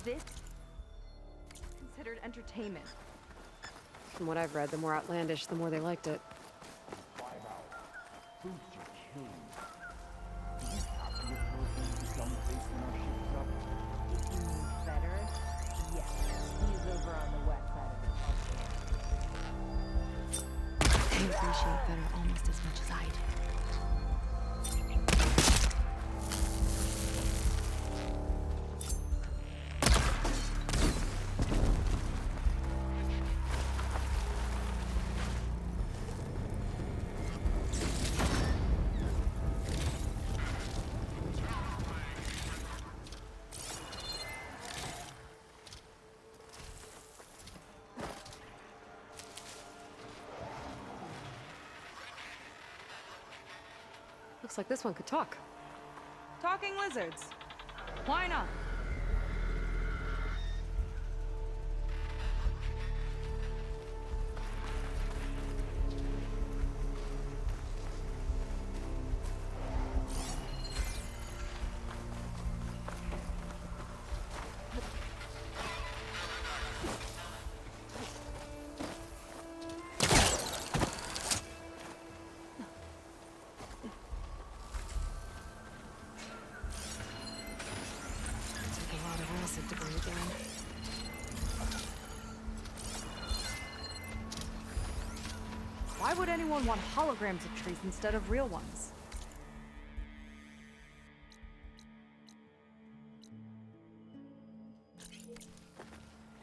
This considered entertainment. From what I've read, the more outlandish, the more they liked it. 5 hours. Boost your kill. Do you have to report these dumb face when our ship's up? If you mean better, yes. He's over on the west side of the continent. They appreciate better almost as much as I do. Looks like this one could talk. Talking lizards. Why not? To bring it down. Why would anyone want holograms of trees instead of real ones?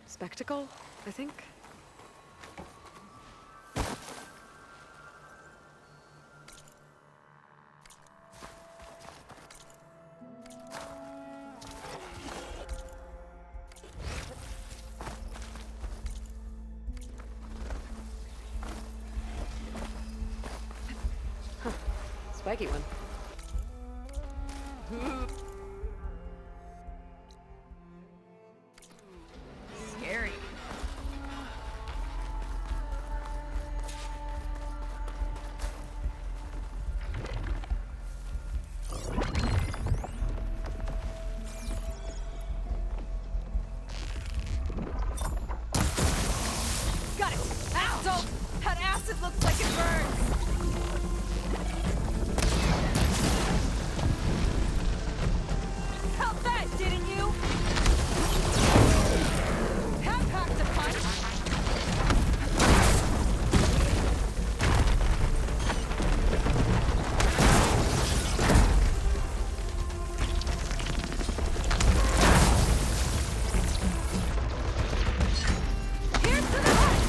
Spectacle, I think. Spiky one. Scary. Got it! Ow! That acid looks like it burns! Felt that, didn't you? That packed a punch! Here's to the hunt!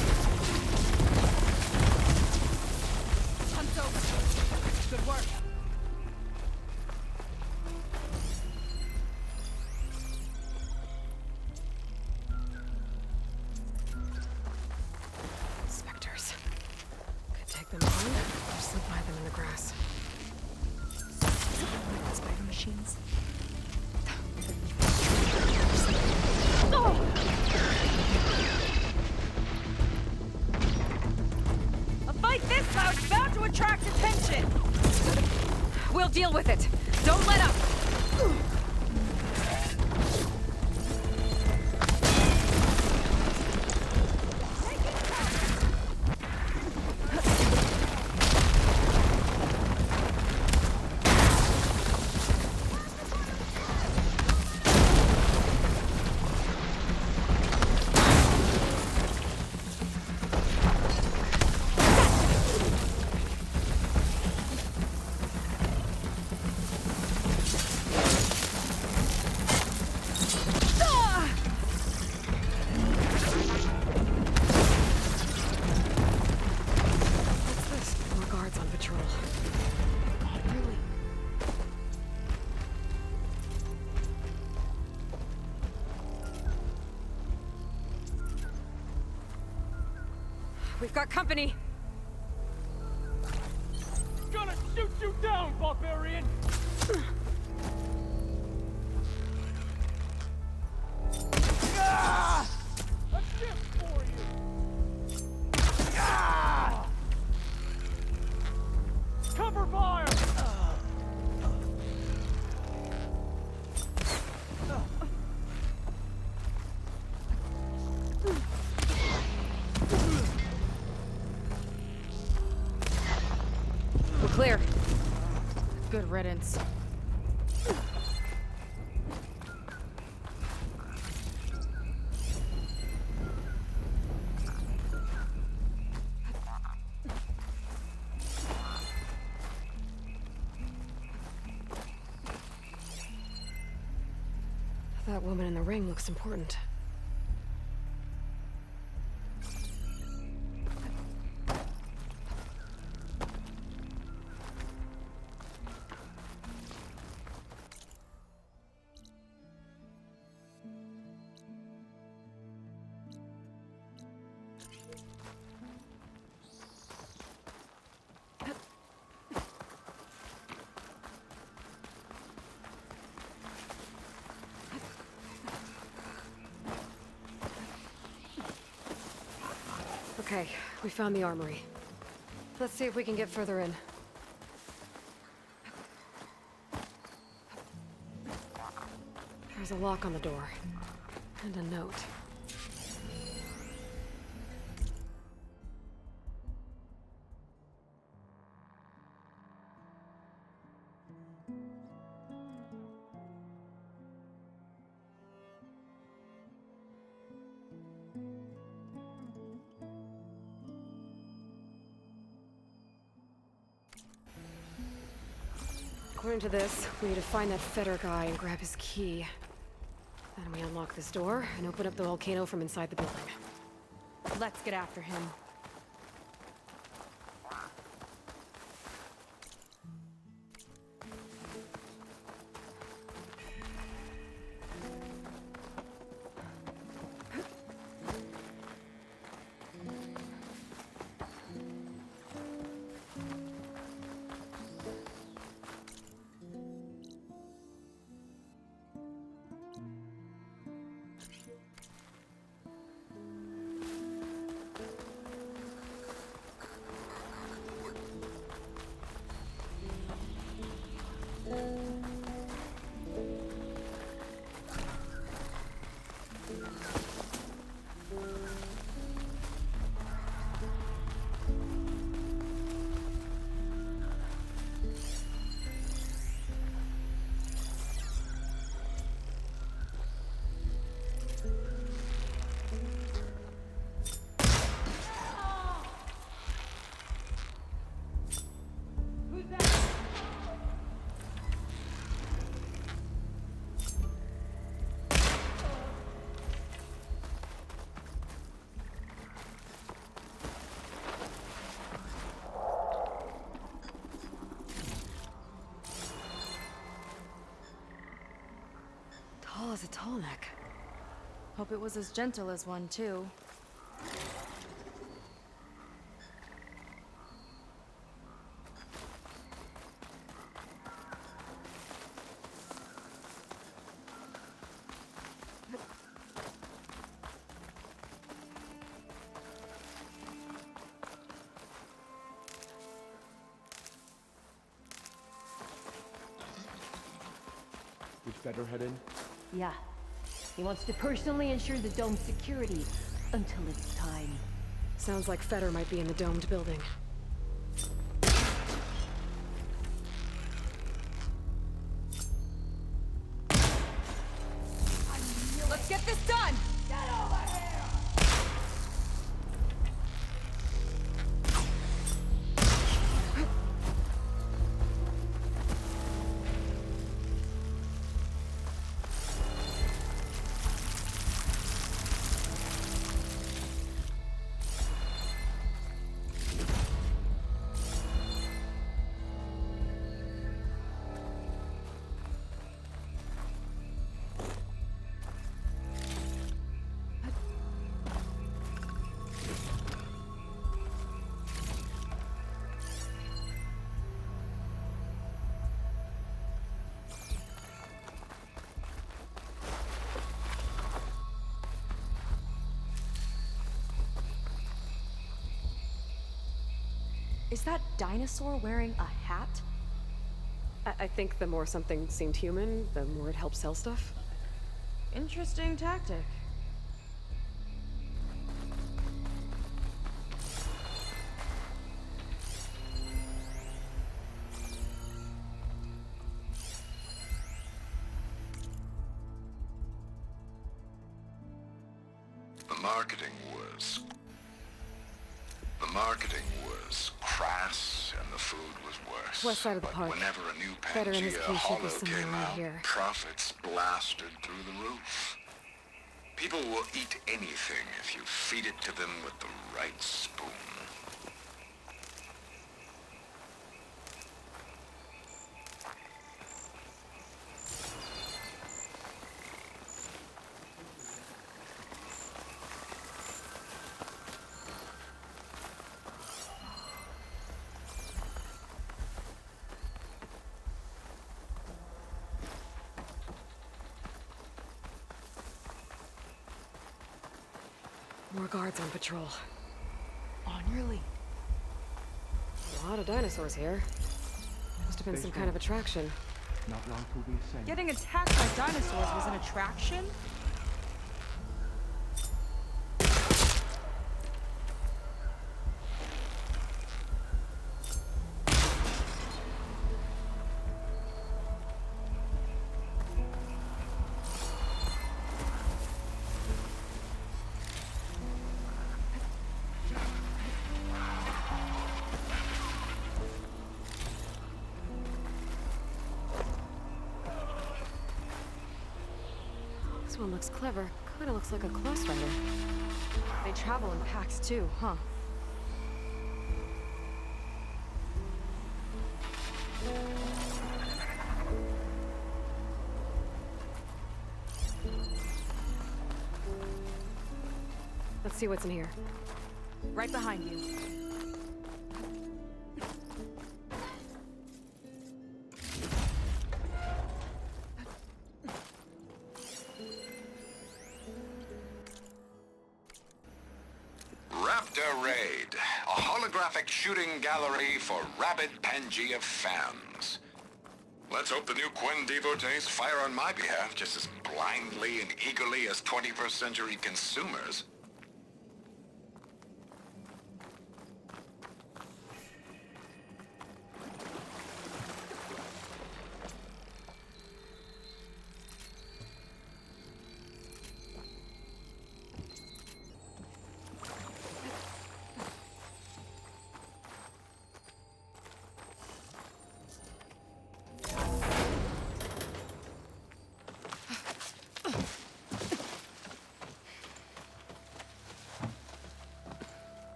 Hunt's over. Good work. Specters. Could take them on, or slip by them in the grass. Spider machines. A fight this loud is bound to attract attention! We'll deal with it. Don't let up. What's this? More guards on patrol. Really? We've got company. Gonna shoot you down, barbarian! Ah! A ship for you! Ah! Cover fire! riddance. That woman in the ring looks important. Okay, we found the armory. Let's see if we can get further in. There's a lock on the door. And a note. According to this, we need to find that Feder guy and grab his key. Then we unlock this door and open up the volcano from inside the building. Let's get after him. Tall as a tall neck. Hope it was as gentle as one, too. Did Feder head in? Yeah. He wants to personally ensure the dome's security until it's time. Sounds like Feder might be in the domed building. Let's get this done! Is that dinosaur wearing a hat? I think the more something seemed human, the more it helped sell stuff. Interesting tactic. The marketing was crass and the food was worse. West side of the But park. whenever a new Better in this Pangea case should be Hollow somewhere came around out, here. profits blasted through the roof. People will eat anything if you feed it to them with the right spoon. More guards on patrol. On your lead. A lot of dinosaurs here. Must have been some kind of attraction. Not long till we ascend. Getting attacked by dinosaurs was an attraction? This one looks clever. Kinda looks like a Class Rider. They travel in packs too, huh? Let's see what's in here. Right behind you. Raptor Raid, a holographic shooting gallery for rabid Pangea fans. Let's hope the new Quen devotees fire on my behalf just as blindly and eagerly as 21st century consumers.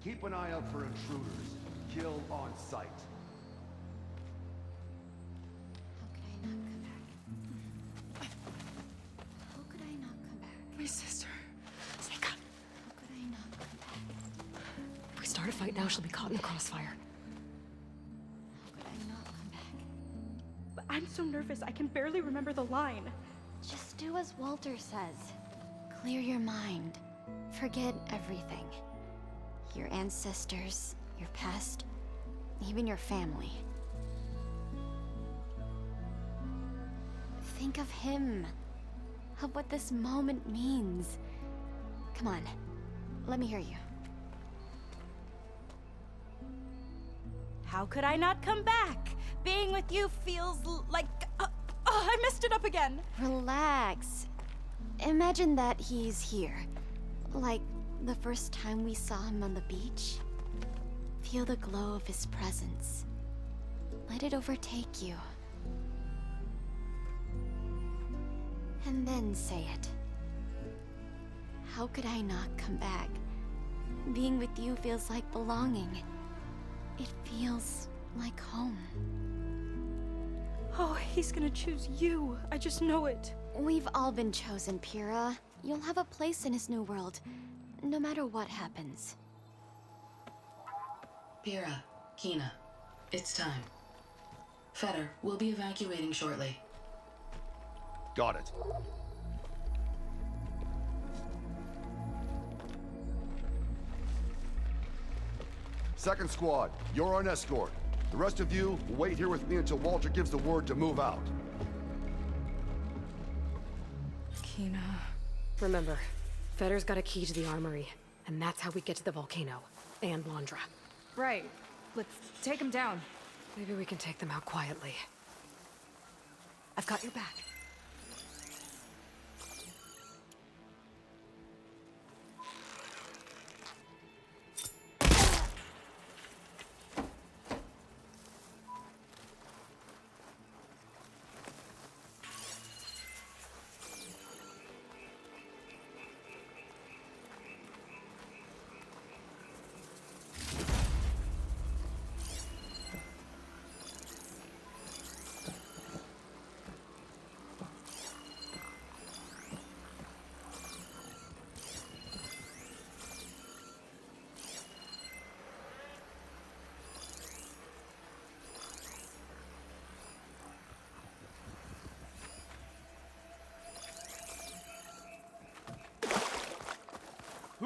Keep an eye out for intruders. Kill on sight. How could I not come back? My sister. Sneak up. How could I not come back? If we start a fight now, she'll be caught in the crossfire. How could I not come back? But I'm so nervous, I can barely remember the line. Just do as Walter says. Clear your mind. Forget everything. Your ancestors, your past, even your family. Think of him. Of what this moment means. Come on, let me hear you. How could I not come back? Being with you feels like... I messed it up again. Relax. Imagine that he's here. Like the first time we saw him on the beach. Feel the glow of his presence. Let it overtake you. And then say it. How could I not come back? Being with you feels like belonging. It feels like home. Oh, he's gonna choose you. I just know it. We've all been chosen, Pyrrha. You'll have a place in his new world, no matter what happens. Pyrrha, Kina, it's time. Fetter, we'll be evacuating shortly. Got it. Second squad, you're on escort. The rest of you will wait here with me until Walter gives the word to move out. Kina... Remember, Fetter's got a key to the armory, and that's how we get to the volcano. And Londra. Right. Let's take him down. Maybe we can take them out quietly. I've got your back.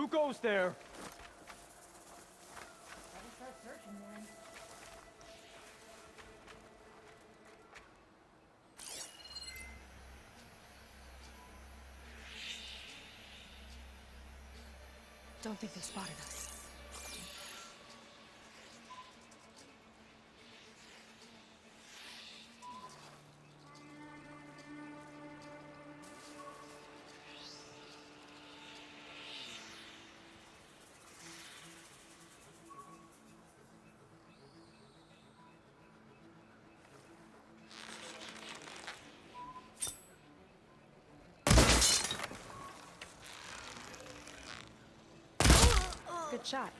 Who goes there? Don't think they spotted us. Good shot.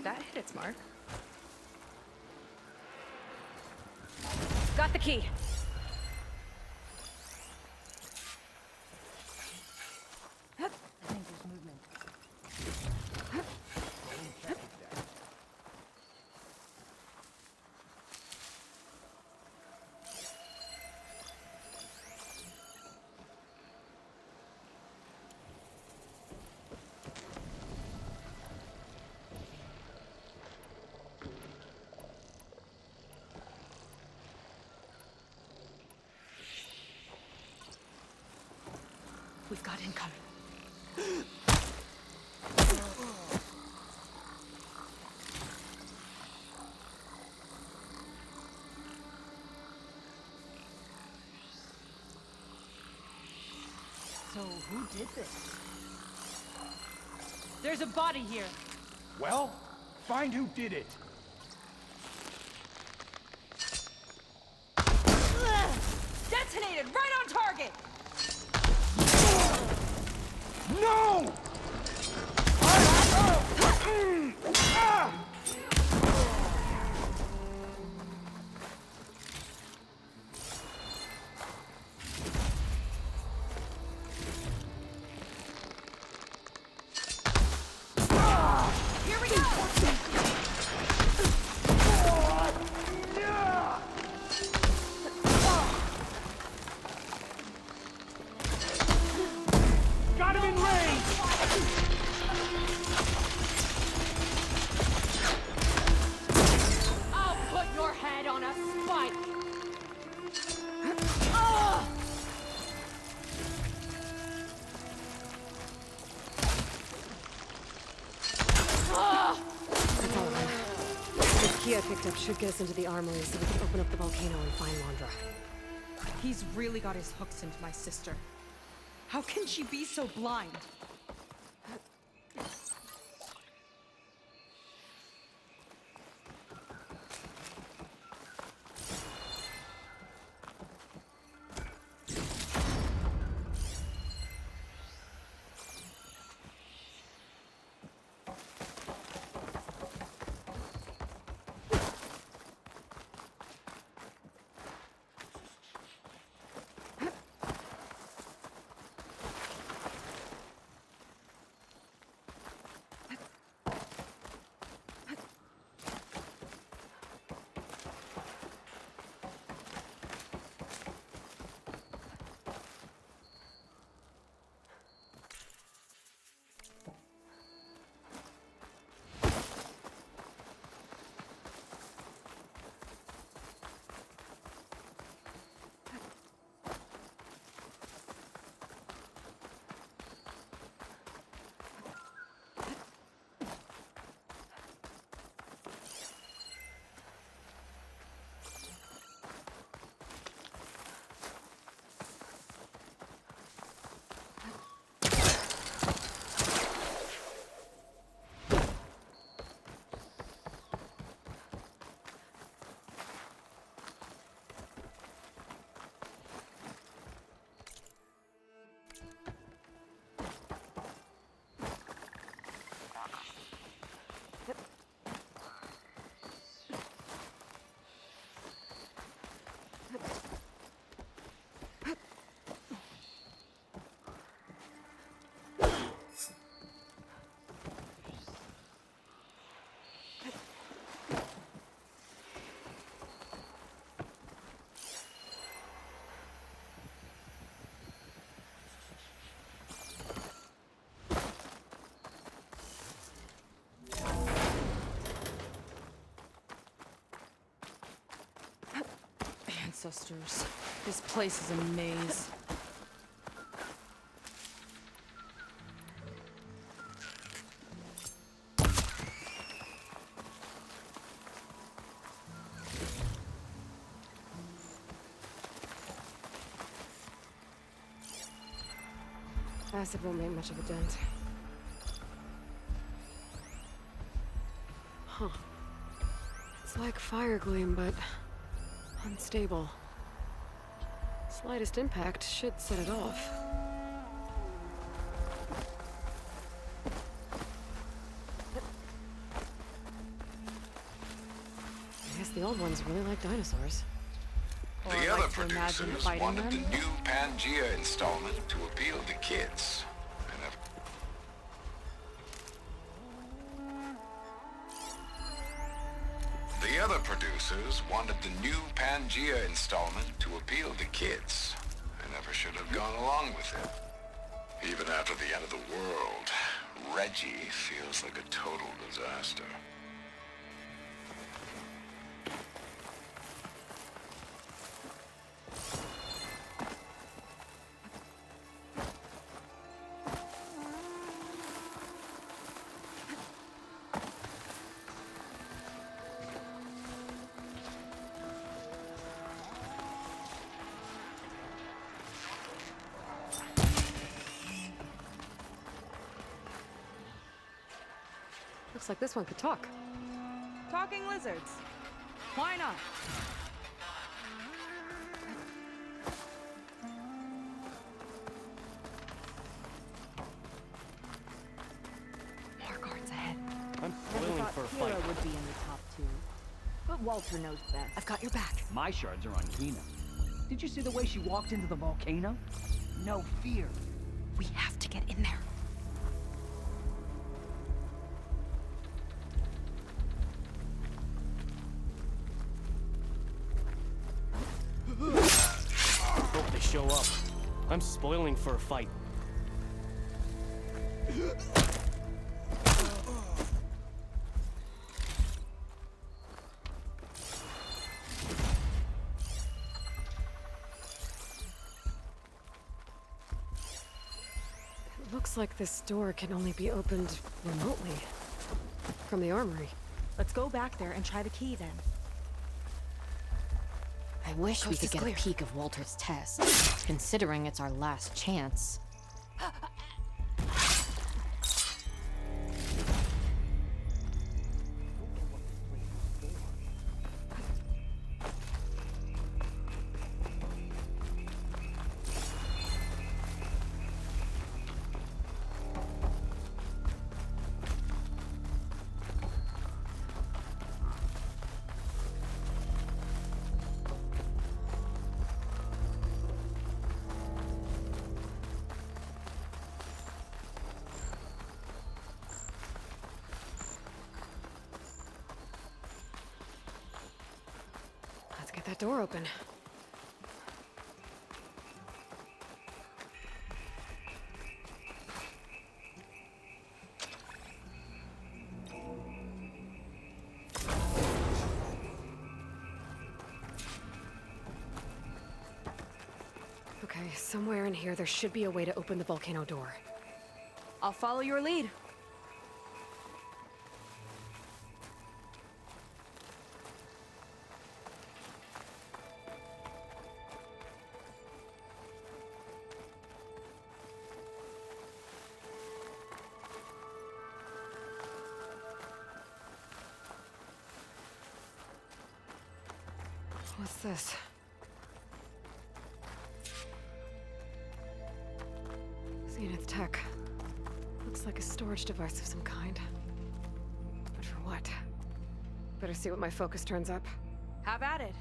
That hit its mark. Got the key. I think there's movement. We've got incoming. So who did this? There's a body here. Well, find who did it. Detonated right on target. No! Here we go. Got him in range! I'll put your head on a spike! That's all of them. This key I picked up should get us into the armory so we can open up the volcano and find Landra. He's really got his hooks into my sister. How can she be so blind? ancestors. This place is a maze. Acid won't make much of a dent. Huh. It's like fire gleam, but unstable. Slightest impact should set it off. I guess the old ones really like dinosaurs. The other producers wanted the new Pangea installment to appeal to kids. And the other producers wanted the new Pangea installment to appeal to kids. I never should have gone along with it. Even after the end of the world, Reggie feels like a total disaster. Looks like this one could talk. Talking lizards. Why not? More guards ahead. I'm spoiling for a fight. Kira would be in the top two. But Walter knows best. I've got your back. My shards are on Kina. Did you see the way she walked into the volcano? No fear. We have to get in there. Hope they show up. I'm spoiling for a fight. It looks like this door can only be opened remotely. From the armory. Let's go back there and try the key then. I wish we Coast could is get clear. a peek of Walter's test, considering it's our last chance. Let's get that door open. Okay, somewhere in here there should be a way to open the volcano door. I'll follow your lead. What's this? Zenith tech. Looks like a storage device of some kind. But for what? Better see what my focus turns up. Have at it.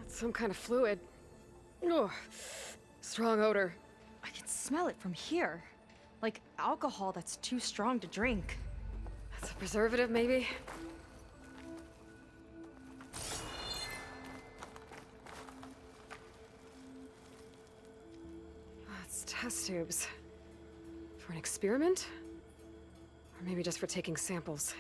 It's some kind of fluid. Ugh. Strong odor. I can smell it from here. Like alcohol that's too strong to drink. That's a preservative, maybe? Test tubes. For an experiment? Or maybe just for taking samples?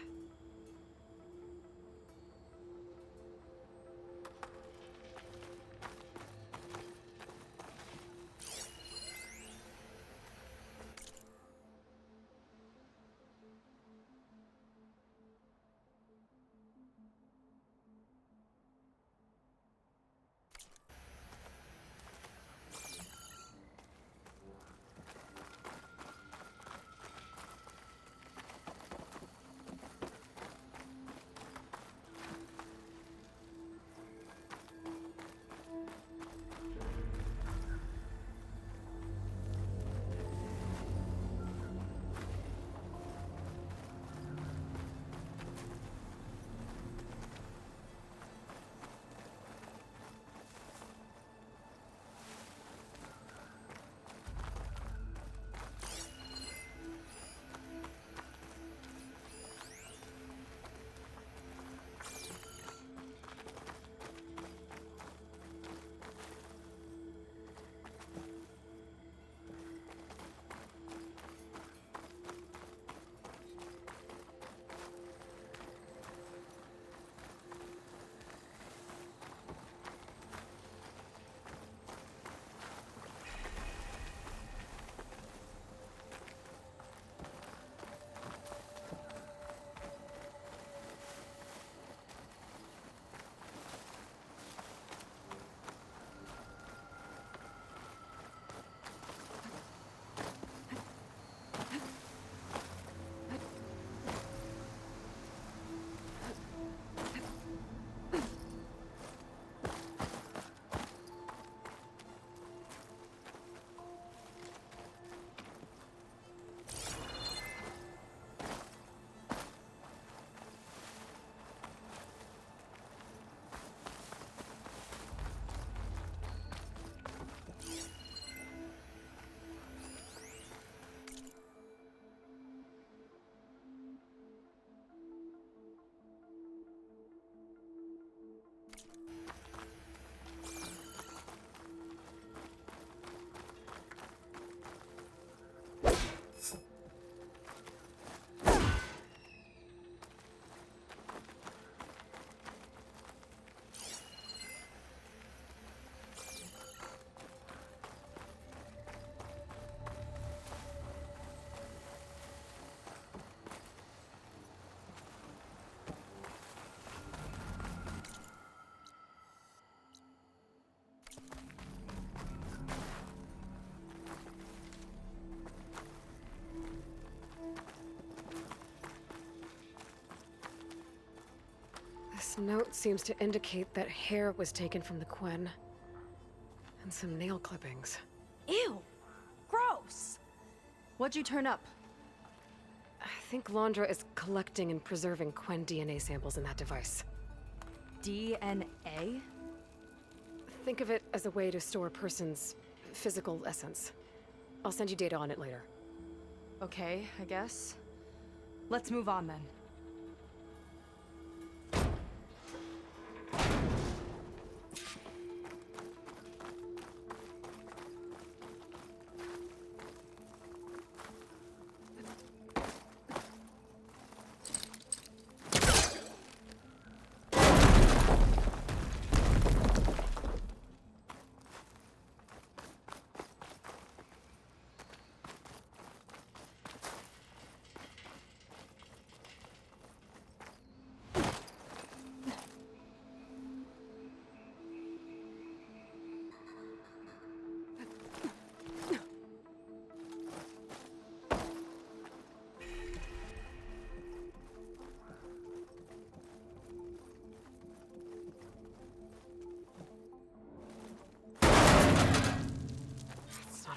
This note seems to indicate that hair was taken from the Quen. And some nail clippings. Ew! Gross! What'd you turn up? I think Londra is collecting and preserving Quen DNA samples in that device. DNA? Think of it as a way to store a person's physical essence. I'll send you data on it later. Okay, I guess. Let's move on then.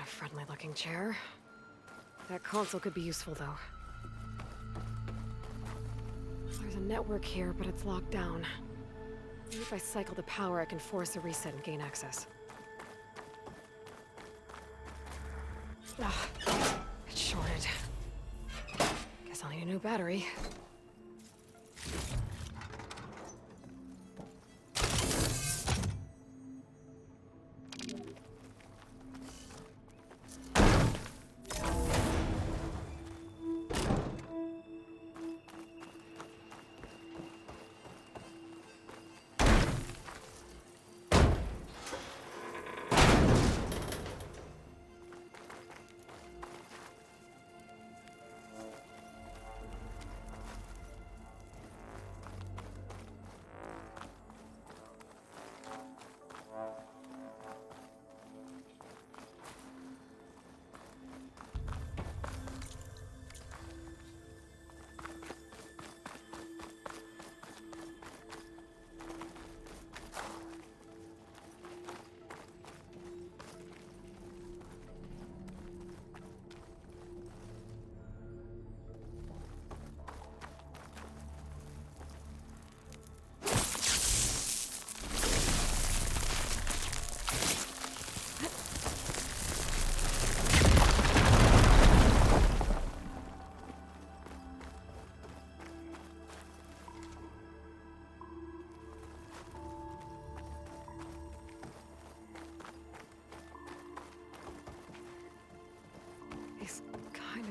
Friendly-looking chair. That console could be useful, though. There's a network here, but it's locked down. Maybe if I cycle the power, I can force a reset and gain access. Ah, it's shorted. Guess I'll need a new battery.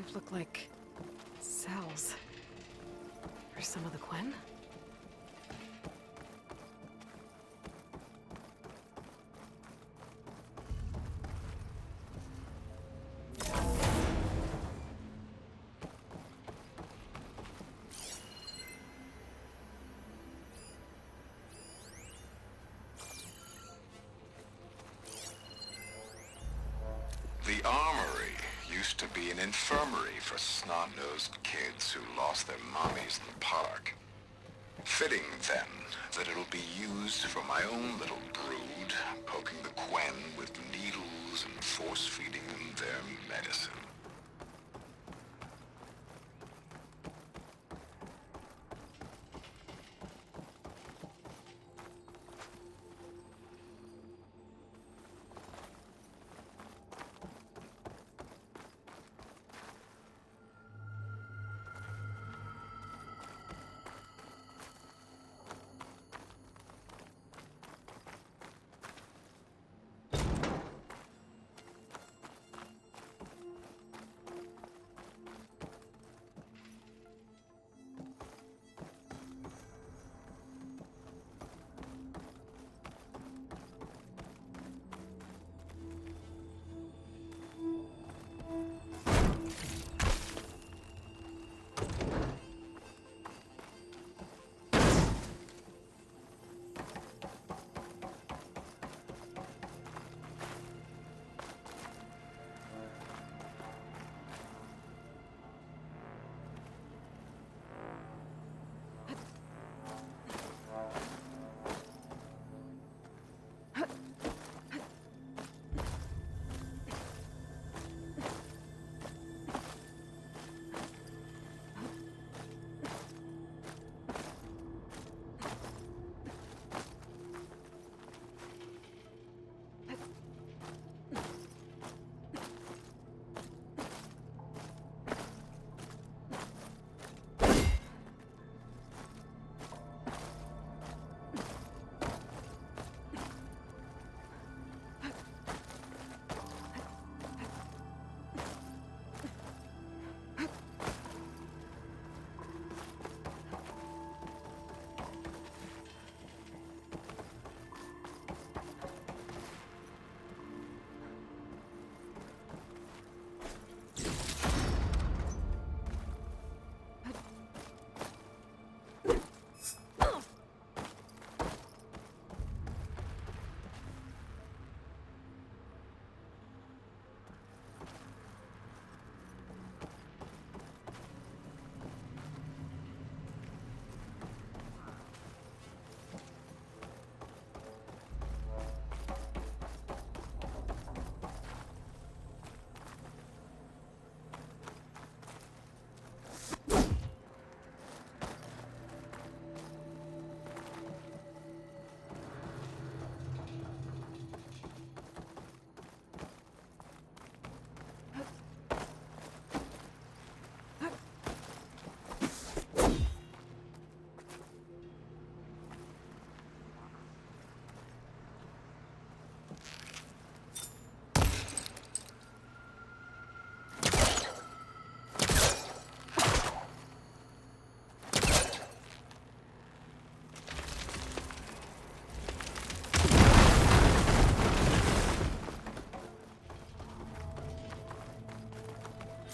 of look like cells. For some of the Quen? The armory used to be an infirmary for snot-nosed kids who lost their mommies in the park. Fitting, then, that it'll be used for my own little brood, poking the Quen with needles and force-feeding them their medicine.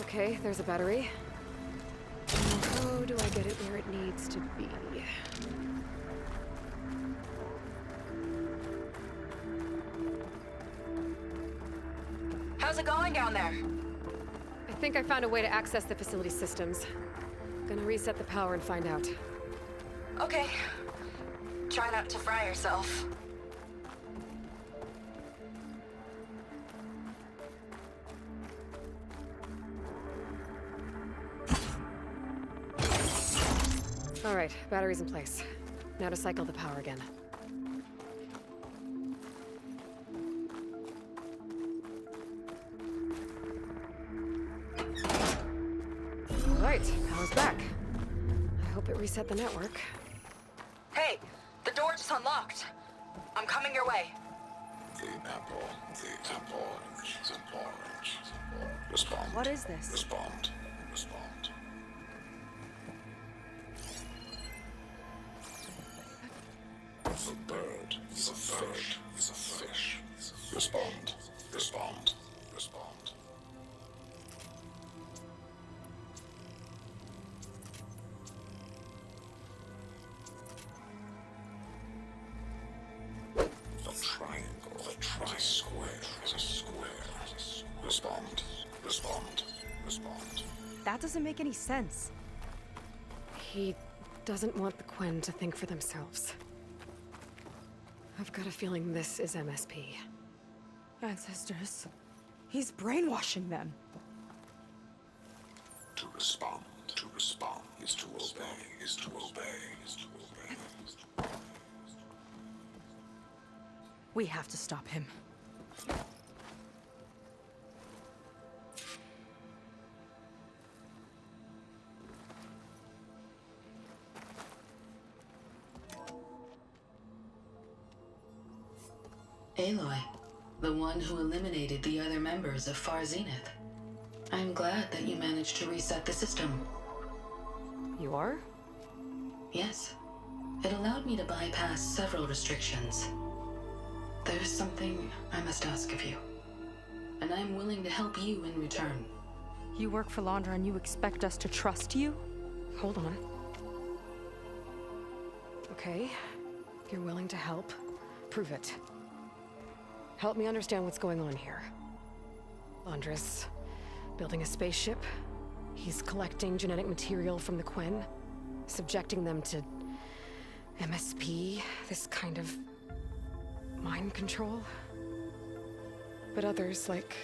Okay, there's a battery. Now, how do I get it where it needs to be? How's it going down there? I think I found a way to access the facility systems. Gonna reset the power and find out. Okay. Try not to fry yourself. All right, battery's in place. Now to cycle the power again. All right, power's back. I hope it reset the network. Hey, the door just unlocked. I'm coming your way. The apple, the orange, the orange, the orange. Respond. What is this? Respond. Respond. It's a bird. It's a fish. It's a fish. Respond. Respond. Respond. A triangle. A square. Is a square. Respond. Respond. Respond. That doesn't make any sense. He doesn't want the Quen to think for themselves. I've got a feeling this is MSP. Ancestors. He's brainwashing them. To respond is to obey, is to obey, is to obey. We have to stop him. Aloy, the one who eliminated the other members of Far Zenith. I'm glad that you managed to reset the system. You are? Yes. It allowed me to bypass several restrictions. There's something I must ask of you, and I'm willing to help you in return. You work for Londra and you expect us to trust you? Hold on. Okay, if you're willing to help, prove it. Help me understand what's going on here. Londra's building a spaceship. He's collecting genetic material from the Quen, subjecting them to MSP, this kind of mind control. But others, like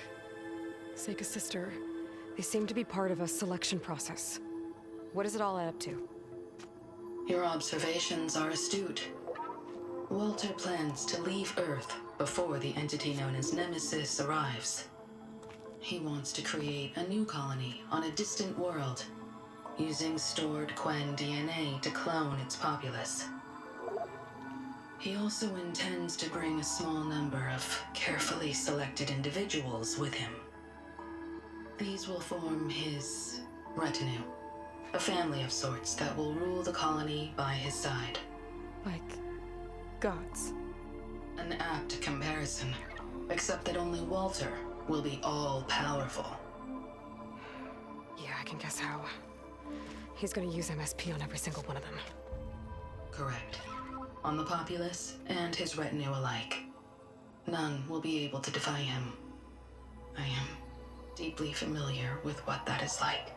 Seika's sister, they seem to be part of a selection process. What does it all add up to? Your observations are astute. Walter plans to leave Earth before the entity known as Nemesis arrives. He wants to create a new colony on a distant world, using stored Quen DNA to clone its populace. He also intends to bring a small number of carefully selected individuals with him. These will form his retinue, a family of sorts that will rule the colony by his side. Like gods. An apt comparison, except that only Walter will be all-powerful. Yeah, I can guess how. He's gonna use MSP on every single one of them. Correct. On the populace and his retinue alike. None will be able to defy him. I am deeply familiar with what that is like.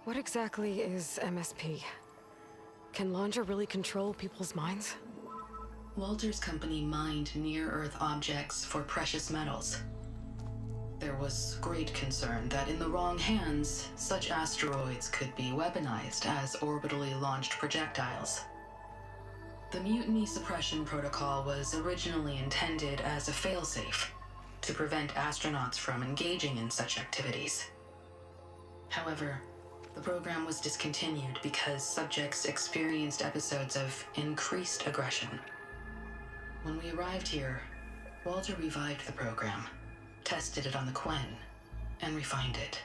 What exactly is MSP? Can Londra really control people's minds? Walter's company mined near-Earth objects for precious metals. There was great concern that in the wrong hands, such asteroids could be weaponized as orbitally launched projectiles. The Mutiny Suppression Protocol was originally intended as a failsafe to prevent astronauts from engaging in such activities. However, the program was discontinued because subjects experienced episodes of increased aggression. When we arrived here, Walter revived the program, tested it on the Quen, and refined it.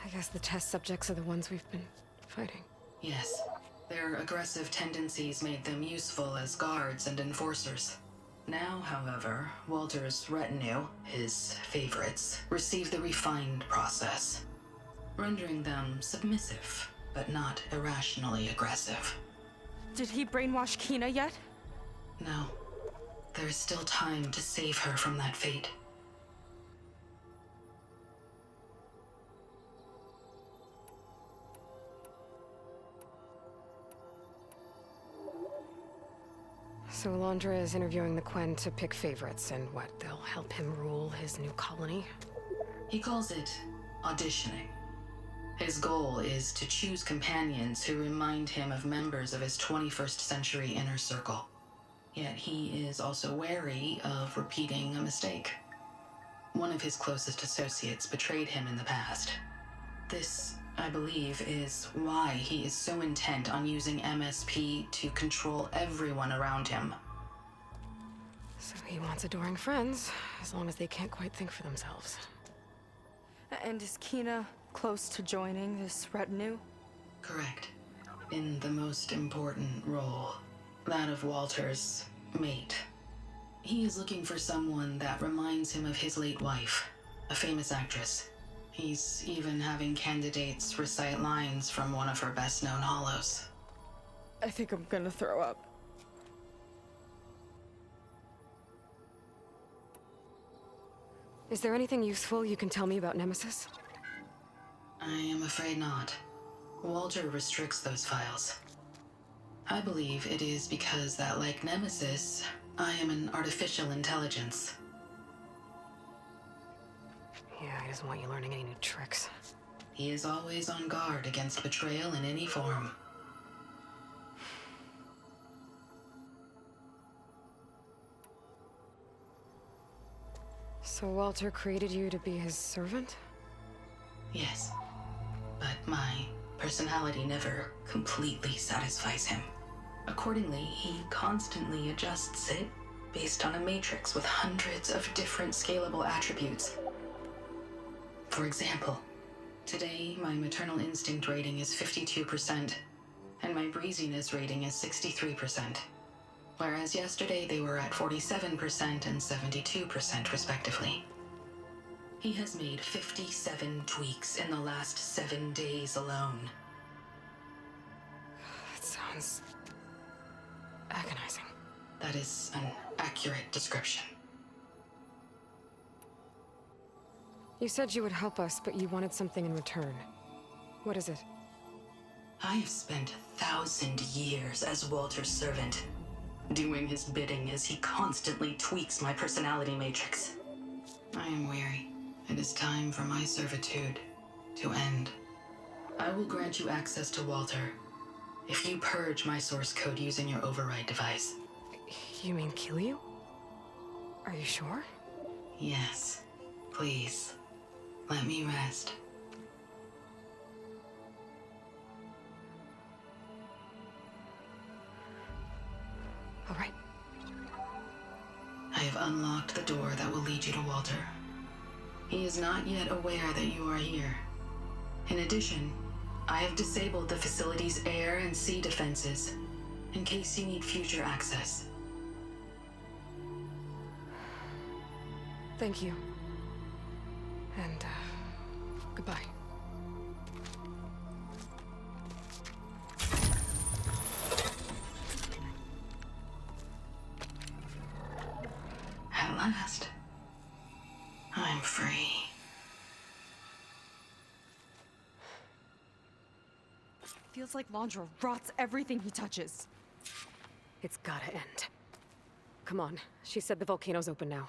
I guess the test subjects are the ones we've been fighting. Yes, their aggressive tendencies made them useful as guards and enforcers. Now, however, Walter's retinue, his favorites, receive the refined process, rendering them submissive, but not irrationally aggressive. Did he brainwash Kina yet? No. There is still time to save her from that fate. So Londra is interviewing the Quen to pick favorites, and what, they'll help him rule his new colony? He calls it auditioning. His goal is to choose companions who remind him of members of his 21st century inner circle. Yet he is also wary of repeating a mistake. One of his closest associates betrayed him in the past. This, I believe, is why he is so intent on using MSP to control everyone around him. So he wants adoring friends, as long as they can't quite think for themselves. And is Kina close to joining this retinue? Correct. In the most important role, that of Walter's mate. He is looking for someone that reminds him of his late wife, a famous actress. He's even having candidates recite lines from one of her best-known hollows. I think I'm gonna throw up. Is there anything useful you can tell me about Nemesis? I am afraid not. Walter restricts those files. I believe it is because that, like Nemesis, I am an artificial intelligence. Yeah, he doesn't want you learning any new tricks. He is always on guard against betrayal in any form. So Walter created you to be his servant? Yes. But my personality never completely satisfies him. Accordingly, he constantly adjusts it based on a matrix with hundreds of different scalable attributes. For example, today my maternal instinct rating is 52%, and my breeziness rating is 63%, whereas yesterday they were at 47% and 72% respectively. He has made 57 tweaks in the last 7 days alone. That sounds agonizing. That is an accurate description. You said you would help us, but you wanted something in return. What is it? I have spent 1,000 years as Walter's servant, doing his bidding as he constantly tweaks my personality matrix. I am weary. It is time for my servitude to end. I will grant you access to Walter if you purge my source code using your override device. You mean kill you? Are you sure? Yes. Please, let me rest. All right. I have unlocked the door that will lead you to Walter. He is not yet aware that you are here. In addition, I have disabled the facility's air and sea defenses in case you need future access. Thank you. And, goodbye. At last, I'm free. Feels like Landra rots everything he touches. It's gotta end. Come on. She said the volcano's open now.